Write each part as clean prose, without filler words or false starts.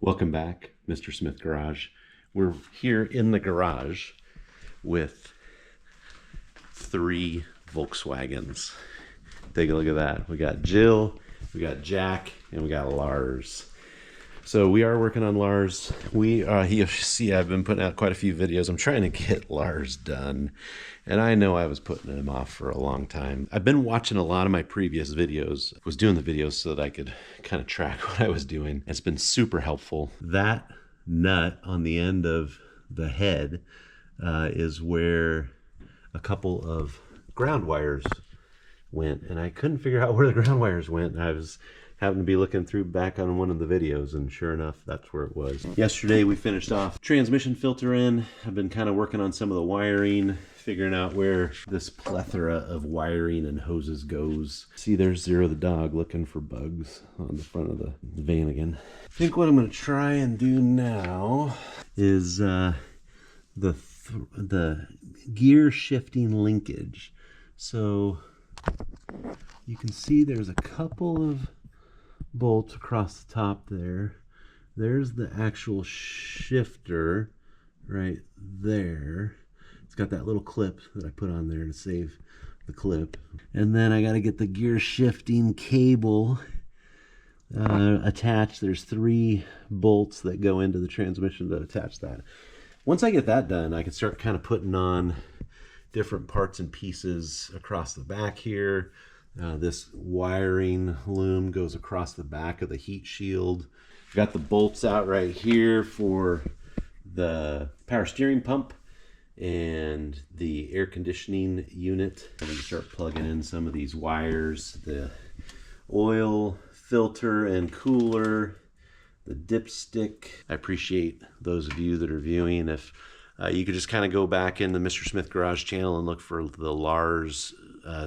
Welcome back, Mr. Smith Garage. We're here in the garage with 3 Volkswagens. Take a look at that. We got Jill, we got Jack, and we got Lars. So we are working on Lars. You see, I've been putting out quite a few videos. I'm trying to get Lars done, and I know I was putting him off for a long time. I've been watching a lot of my previous videos. I was doing the videos so that I could kind of track what I was doing. It's been super helpful. That nut on the end of the head is where a couple of ground wires went, and I couldn't figure out where the ground wires went. I was happened to be looking through back on one of the videos, and sure enough, that's where it was. Yesterday we finished off transmission filter in. I've been kind of working on some of the wiring, figuring out where this plethora of wiring and hoses goes. See, there's Zero the dog looking for bugs on the front of the van again. I think what I'm going to try and do now is the gear shifting linkage. So you can see there's a couple of bolts across the top there. There's the actual shifter right there. It's got that little clip that I put on there to save the clip. And then I got to get the gear shifting cable attached. There's 3 bolts that go into the transmission to attach that. Once I get that done, I can start kind of putting on different parts and pieces across the back here. This wiring loom goes across the back of the heat shield. Got the bolts out right here for the power steering pump and the air conditioning unit. I'm going to start plugging in some of these wires, the oil filter and cooler, the dipstick. I appreciate those of you that are viewing. If you could just kind of go back in the Mr. Smith Garage channel and look for the Lars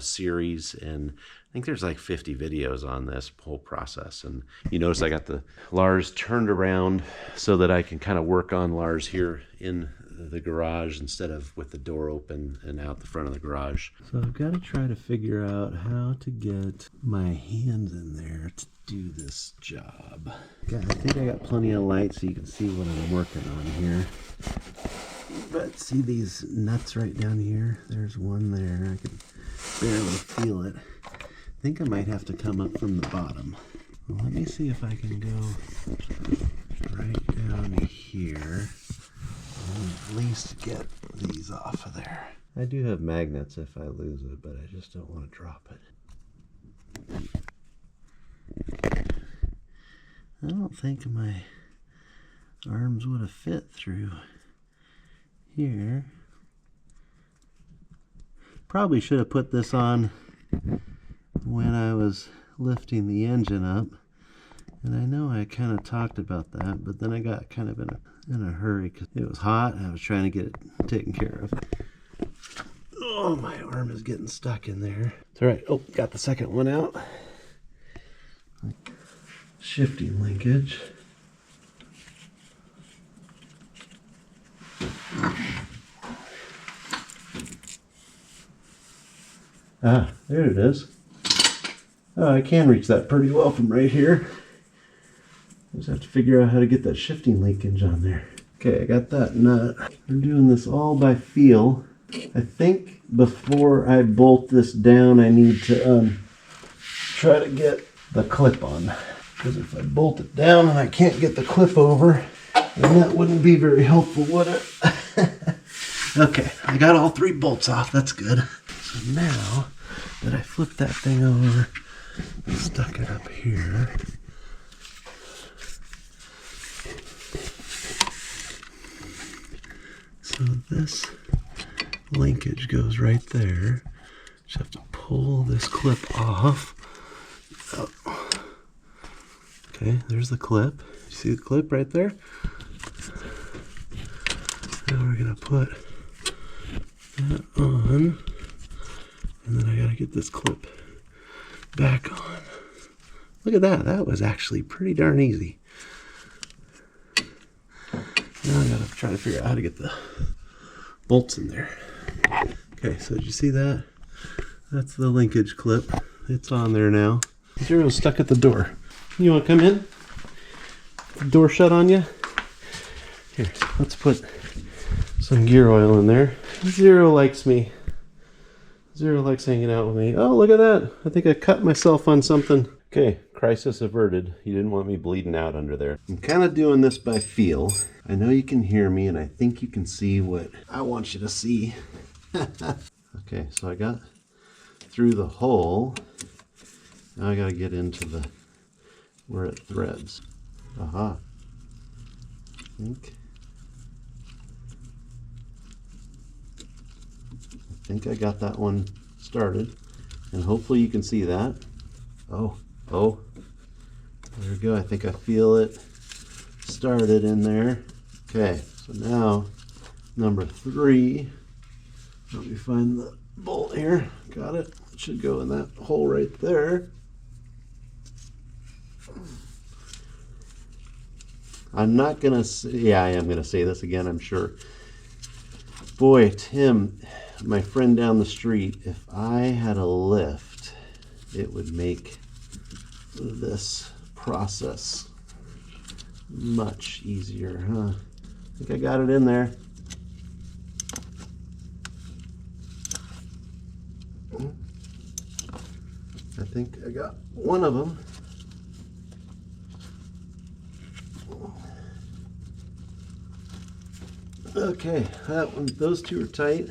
series, and I think there's like 50 videos on this whole process. And you notice I got the Lars turned around so that I can kind of work on Lars here in the garage instead of with the door open and out the front of the garage. So I've got to try to figure out how to get my hands in there to do this job. I think I got plenty of light so you can see what I'm working on here. But see these nuts right down here? There's one there. I can barely feel it. I think I might have to come up from the bottom. Well, let me see if I can go right down here and at least get these off of there. I do have magnets if I lose it, but I just don't want to drop it. I don't think my arms would have fit through here. Probably should have put this on when I was lifting the engine up, and I know I kind of talked about that, but then I got kind of in a hurry because it was hot and I was trying to get it taken care of. Oh, my arm is getting stuck in there. It's all right. Oh, got the second one out. Shifting linkage. Ah, there it is. Oh, I can reach that pretty well from right here. I just have to figure out how to get that shifting linkage on there. Okay, I got that nut. We're doing this all by feel. I think before I bolt this down, I need to try to get the clip on. Because if I bolt it down and I can't get the clip over, then that wouldn't be very helpful, would it? Okay, I got all 3 bolts off. That's good. So now that I flipped that thing over and stuck it up here, so this linkage goes right there. Just have to pull this clip off. Oh. Okay, there's the clip. You see the clip right there? Now we're gonna put that on, and then I gotta get this clip back on. Look at that. That was actually pretty darn easy. Now I gotta try to figure out how to get the bolts in there. Okay, so did you see that? That's the linkage clip. It's on there now. Zero's stuck at the door. You want to come in? the door shut on you? Here, let's put some gear oil in there. Zero likes me. Zero likes hanging out with me. Oh, look at that. I think I cut myself on something. Okay, crisis averted. You didn't want me bleeding out under there. I'm kind of doing this by feel. I know you can hear me, and I think you can see what I want you to see. Okay, so I got through the hole. Now I got to get into the where it threads. Aha. I think I got that one started, and hopefully you can see that. Oh, there we go. I think I feel it started in there. Okay, so now number 3. Let me find the bolt here. Got it. It should go in that hole right there. I'm not gonna say, yeah, I am gonna say this again, I'm sure. Boy, Tim, my friend down the street, if I had a lift, it would make this process much easier, huh? I think I got it in there. I think I got one of them. Okay, that one, those two are tight.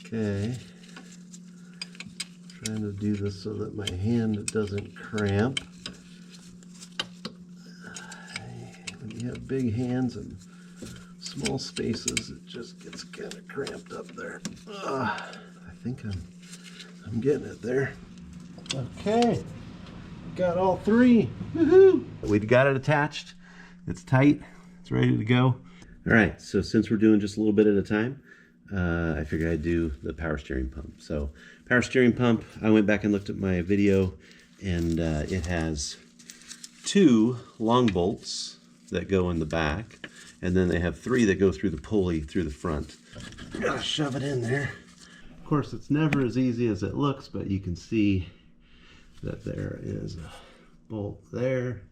Okay, trying to do this so that my hand doesn't cramp. When you have big hands and small spaces, it just gets kind of cramped up there. I think I'm getting it there. Okay, got all 3. Woohoo! We've got it attached. It's tight. It's ready to go. All right, so since we're doing just a little bit at a time, I figured I'd do the power steering pump. So power steering pump, I went back and looked at my video, and it has 2 long bolts that go in the back, and then they have 3 that go through the pulley through the front. Gotta shove it in there. Of course, it's never as easy as it looks, but you can see that there is a bolt there,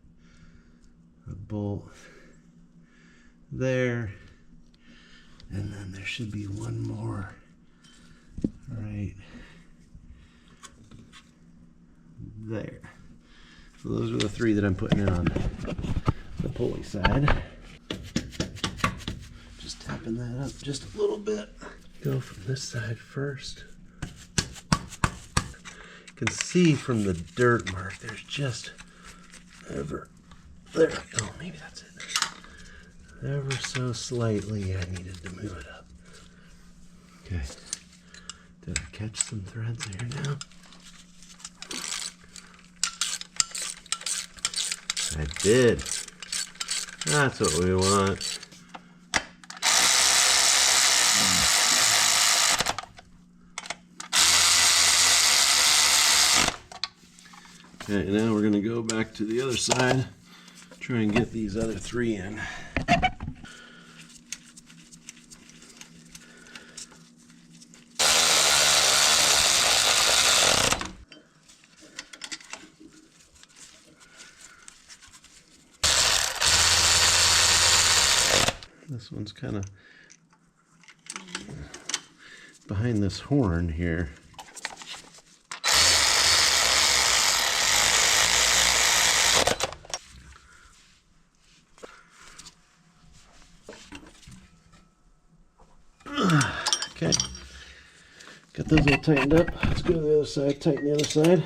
a bolt there, and then there should be one more right there. So those are the 3 that I'm putting in on the pulley side. Just tapping that up just a little bit. Go from this side first. You can see from the dirt mark, there's just ever there. Oh, maybe that's it. Ever so slightly, I needed to move it up. Okay. Did I catch some threads here now? I did. That's what we want. Okay, now we're going to go back to the other side, try and get these other 3 in. This one's kind of behind this horn here. Okay, got those all tightened up. Let's go to the other side, tighten the other side.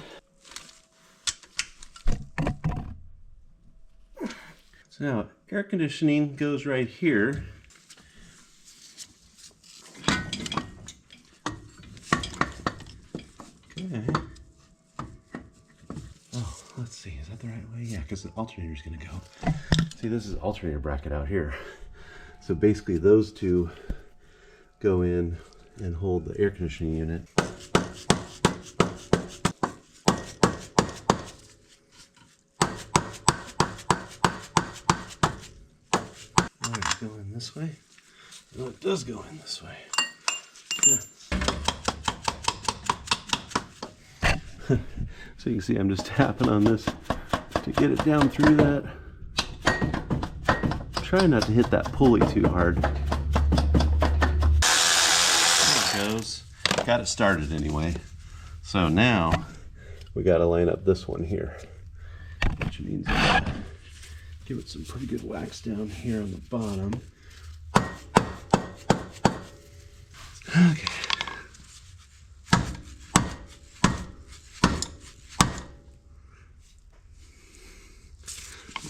So now, air conditioning goes right here. Okay. Oh, let's see, is that the right way? Yeah, because the alternator's gonna go. See, this is the alternator bracket out here. So basically those 2 go in and hold the air conditioning unit. Oh, it's going this way? No, it does go in this way. Yeah. So you can see I'm just tapping on this to get it down through that. Try not to hit that pulley too hard. There it goes. Got it started anyway. So now we got to line up this one here, which means I gotta give it some pretty good wax down here on the bottom. Okay.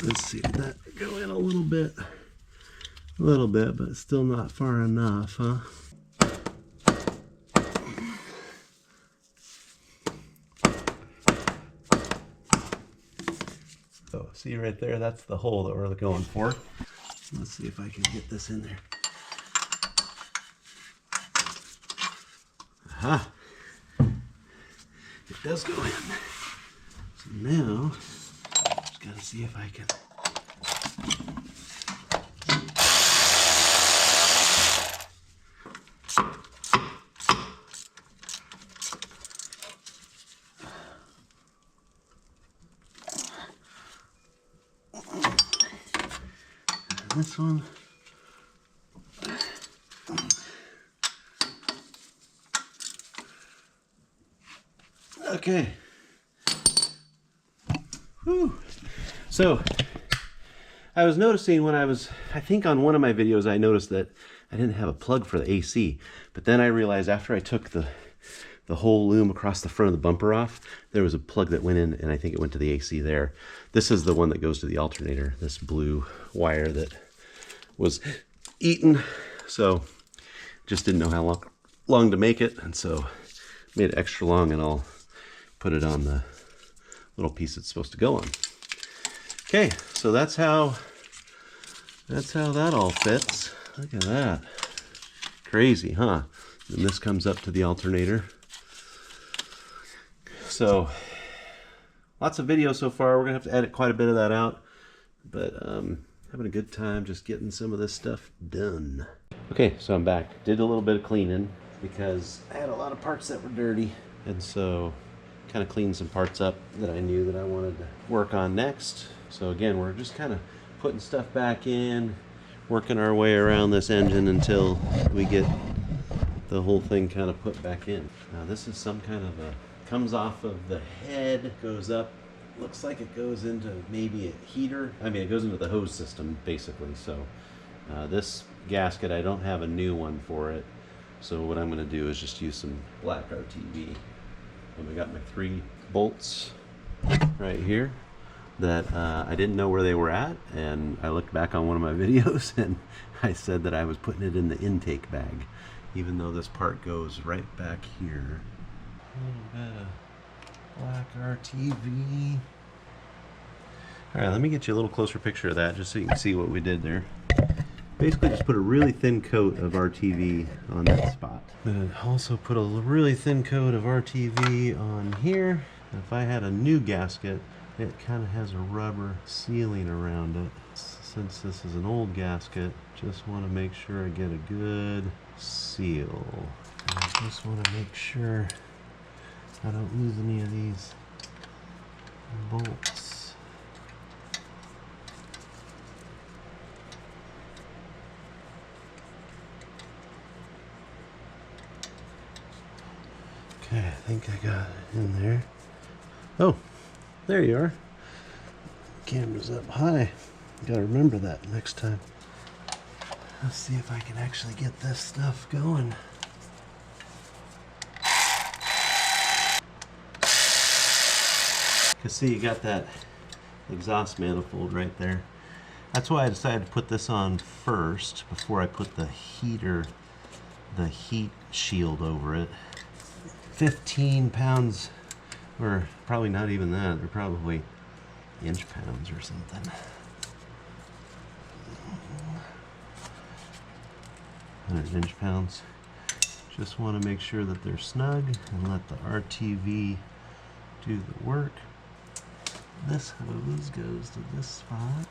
Let's see, that go in a little bit, but still not far enough, huh? So see right there, that's the hole that we're going for. Let's see if I can get this in there. Aha! It does go in. So now, just gotta see if I can. And this one. Okay. Whew. So I was noticing when I think on one of my videos I noticed that I didn't have a plug for the AC, but then I realized after I took the whole loom across the front of the bumper off, there was a plug that went in, and I think it went to the AC there. This is the one that goes to the alternator, this blue wire that was eaten, so just didn't know how long to make it, and so made it extra long, and I'll put it on the little piece it's supposed to go on. Okay, so that's how that all fits. Look at that. Crazy, huh? And this comes up to the alternator. So lots of videos so far. We're gonna have to edit quite a bit of that out, but having a good time just getting some of this stuff done. Okay, so I'm back. Did a little bit of cleaning because I had a lot of parts that were dirty, and so kind of cleaned some parts up that I knew that I wanted to work on next. So again, we're just kind of putting stuff back in, working our way around this engine until we get the whole thing kind of put back in. Now this is some kind of comes off of the head, goes up, looks like it goes into maybe a heater. I mean, it goes into the hose system basically. So this gasket, I don't have a new one for it. So what I'm gonna do is just use some black RTV. And I got my 3 bolts right here that I didn't know where they were at, and I looked back on one of my videos and I said that I was putting it in the intake bag, even though this part goes right back here. A little bit of black RTV. Alright, let me get you a little closer picture of that just so you can see what we did there. Basically just put a really thin coat of RTV on that spot. Then also put a really thin coat of RTV on here. If I had a new gasket, it kind of has a rubber sealing around it. Since this is an old gasket, just want to make sure I get a good seal. And I just want to make sure I don't lose any of these bolts. Okay, I think I got it in there. Oh, there you are. Camera's up high. Gotta remember that next time. Let's see if I can actually get this stuff going. You can see you got that exhaust manifold right there. That's why I decided to put this on first before I put the heater, the heat shield over it. 15 pounds, or probably not even that, they're probably inch pounds or something. 100 inch pounds. Just want to make sure that they're snug and let the RTV do the work. This hose goes to this spot.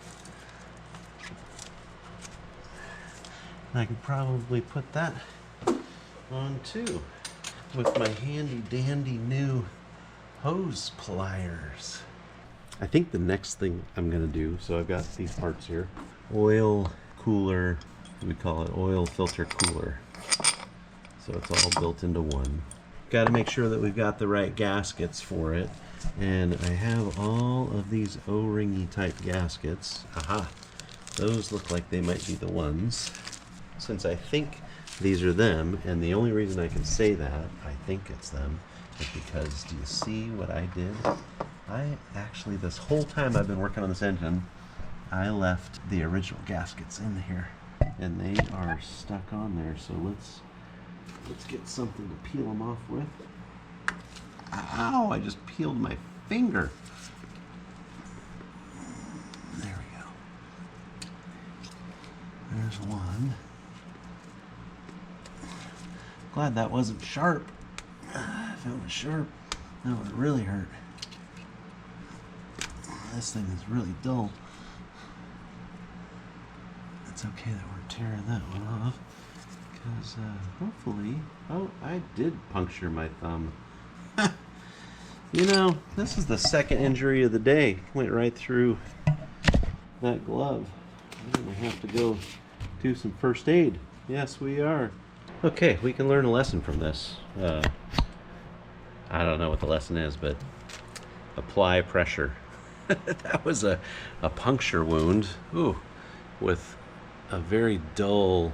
I could probably put that on too with my handy dandy new hose pliers. I think the next thing I'm gonna do, so I've got these parts here. Oil cooler, we call it oil filter cooler. So it's all built into one. Got to make sure that we've got the right gaskets for it. And I have all of these O-ringy type gaskets. Aha, those look like they might be the ones. Since I think these are them, and the only reason I can say that, I think it's them, is because, do you see what I did? I actually, this whole time I've been working on this engine, I left the original gaskets in here. And they are stuck on there, so let's get something to peel them off with. Ow, I just peeled my finger. There we go. There's one. Glad that wasn't sharp. If it was sharp, that would really hurt. This thing is really dull. It's okay that we're tearing that one off, because hopefully... Oh, I did puncture my thumb. You know, this is the second injury of the day. Went right through that glove. I'm gonna have to go do some first aid. Yes, we are. Okay, we can learn a lesson from this. I don't know what the lesson is, but apply pressure. That was a puncture wound. Ooh, with a very dull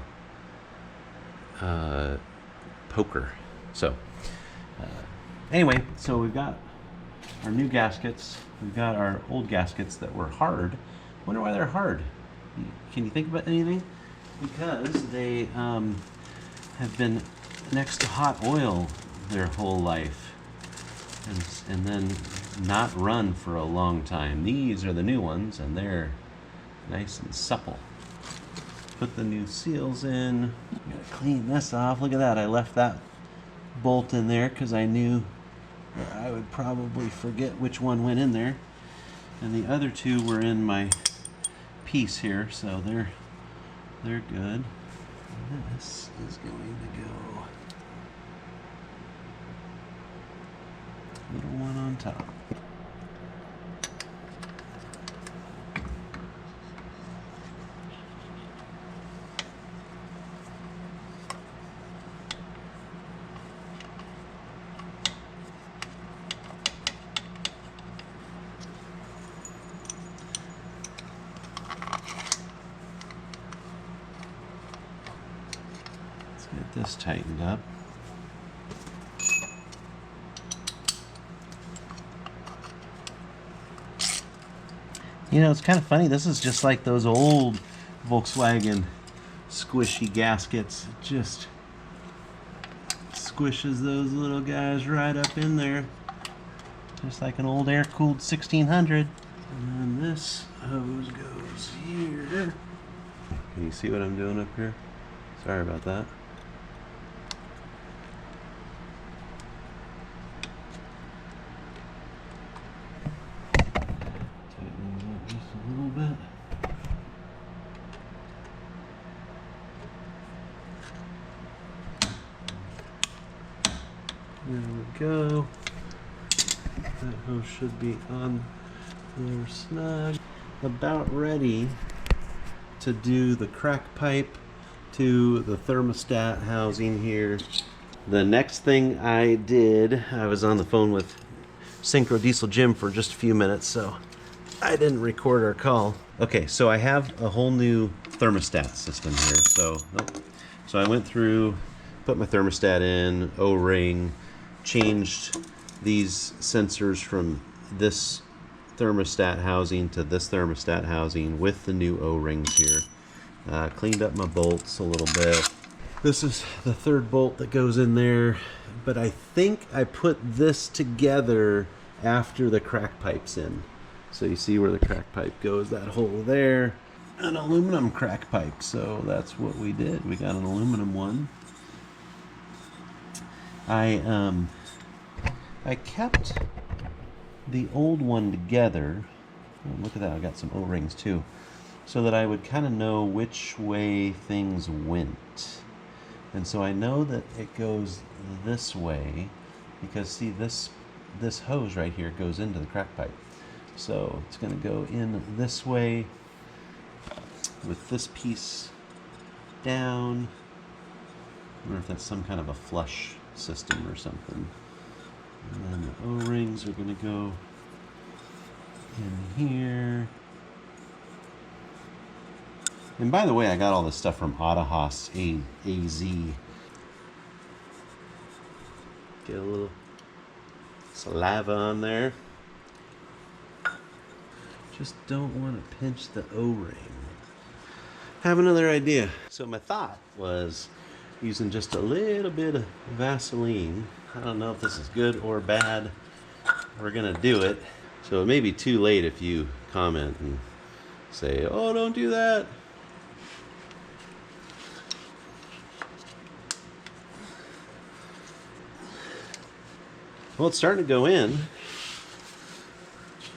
poker. So anyway, so we've got our new gaskets. We've got our old gaskets that were hard. Wonder why they're hard. Can you think about anything? Because they have been next to hot oil their whole life, and then not run for a long time. These are the new ones, and they're nice and supple. Put the new seals in. I'm gonna clean this off. Look at that. I left that bolt in there because I knew that I would probably forget which one went in there. And the other two were in my piece here, so they're good. This is going to go. Little one on top. Get this tightened up. You know, it's kind of funny. This is just like those old Volkswagen squishy gaskets. It just squishes those little guys right up in there. Just like an old air-cooled 1600. And then this hose goes here. Can you see what I'm doing up here? Sorry about that. There we go. That hose should be on there snug. About ready to do the crack pipe to the thermostat housing here. The next thing I did, I was on the phone with Synchro Diesel Jim for just a few minutes, so I didn't record our call. Okay, so I have a whole new thermostat system here. So I went through, put my thermostat in, O-ring, changed these sensors from this thermostat housing to this thermostat housing with the new O-rings here. Cleaned up my bolts a little bit. This is the third bolt that goes in there, but I think I put this together after the crack pipe's in. So you see where the crack pipe goes, that hole there, an aluminum crack pipe. So that's what we did. We got an aluminum one. I kept the old one together. Oh, look at that, I got some O-rings too, so that I would kind of know which way things went. And so I know that it goes this way because see, this this hose right here goes into the crack pipe. So it's going to go in this way with this piece down. I wonder if that's some kind of a flush system or something. And then the O-rings are going to go in here. And by the way, I got all this stuff from Autohaus AZ. Get a little saliva on there. Just don't want to pinch the O-ring. Have another idea. So my thought was using just a little bit of Vaseline. I don't know if this is good or bad. We're gonna do it. So it may be too late if you comment and say, oh, don't do that. Well, it's starting to go in.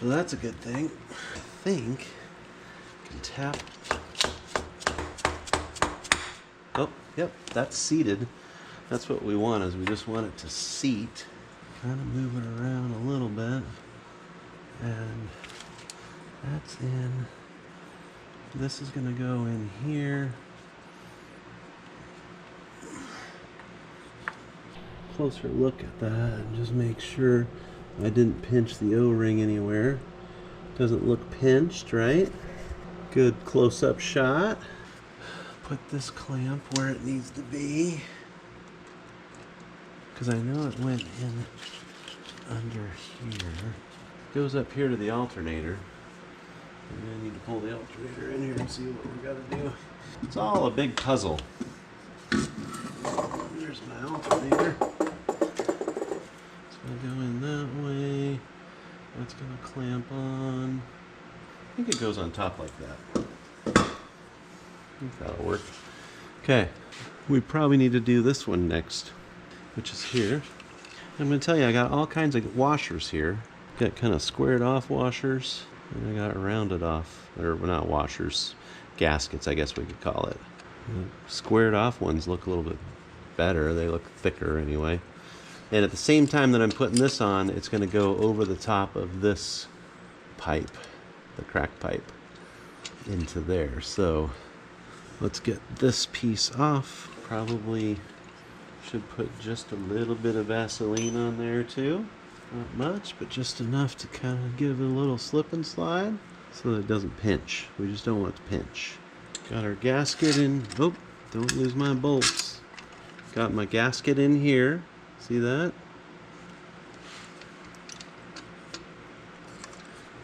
Well, that's a good thing. I think I can tap. Oh, yep, that's seated. That's what we want, is we just want it to seat. Kind of move it around a little bit. And that's in. This is going to go in here. Closer look at that and just make sure I didn't pinch the O-ring anywhere. Doesn't look pinched, right? Good close-up shot. Put this clamp where it needs to be, because I know it went in under here. Goes up here to the alternator. And I need to pull the alternator in here and see what we gotta do. It's all a big puzzle. There's my alternator. It's gonna go in that way. That's gonna clamp on. I think it goes on top like that. I think that'll work. Okay, we probably need to do this one next, which is here. I'm going to tell you, I got all kinds of washers here. Got kind of squared off washers, and I got rounded off, or not washers, gaskets, I guess we could call it. The squared off ones look a little bit better. They look thicker anyway. And at the same time that I'm putting this on, it's going to go over the top of this pipe, the crack pipe, into there. So let's get this piece off. Probably should put just a little bit of Vaseline on there too. Not much, but just enough to kind of give it a little slip and slide so that it doesn't pinch. We just don't want it to pinch. Got our gasket in. Oh, don't lose my bolts. Got my gasket in here. See that?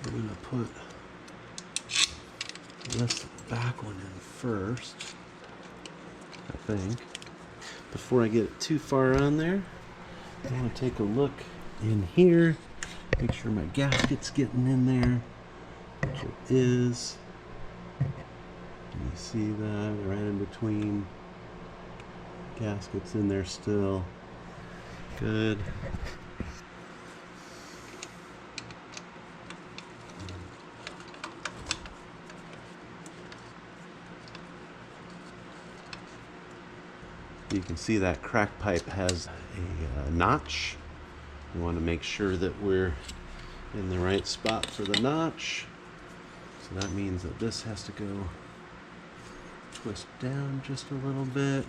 I'm going to put this back one in first, I think. Before I get it too far on there, I want to take a look in here, make sure my gasket's getting in there, which it is. You see that right in between. Gasket's in there still. Good. You can see that crack pipe has a notch. We want to make sure that we're in the right spot for the notch. So that means that this has to go twist down just a little bit.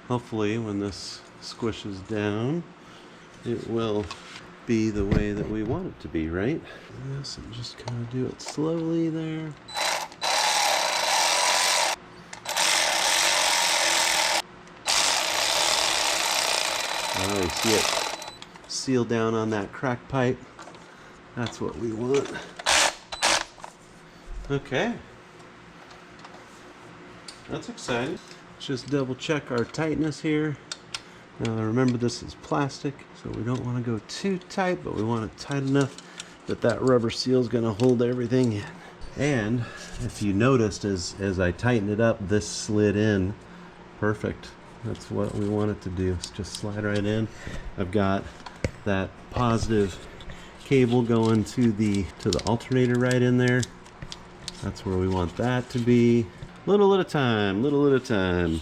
Hopefully when this squishes down, it will be the way that we want it to be, right? Yes, and just kind of do it slowly there. Now you see it seal down on that crack pipe. That's what we want. Okay. That's exciting. Just double check our tightness here. Now remember, this is plastic, so we don't want to go too tight, but we want it tight enough that that rubber seal is going to hold everything in. And if you noticed, as I tighten it up, this slid in perfect. That's what we want it to do. It's just slide right in. I've got that positive cable going to the alternator right in there. That's where we want that to be. Little at a time, little at a time.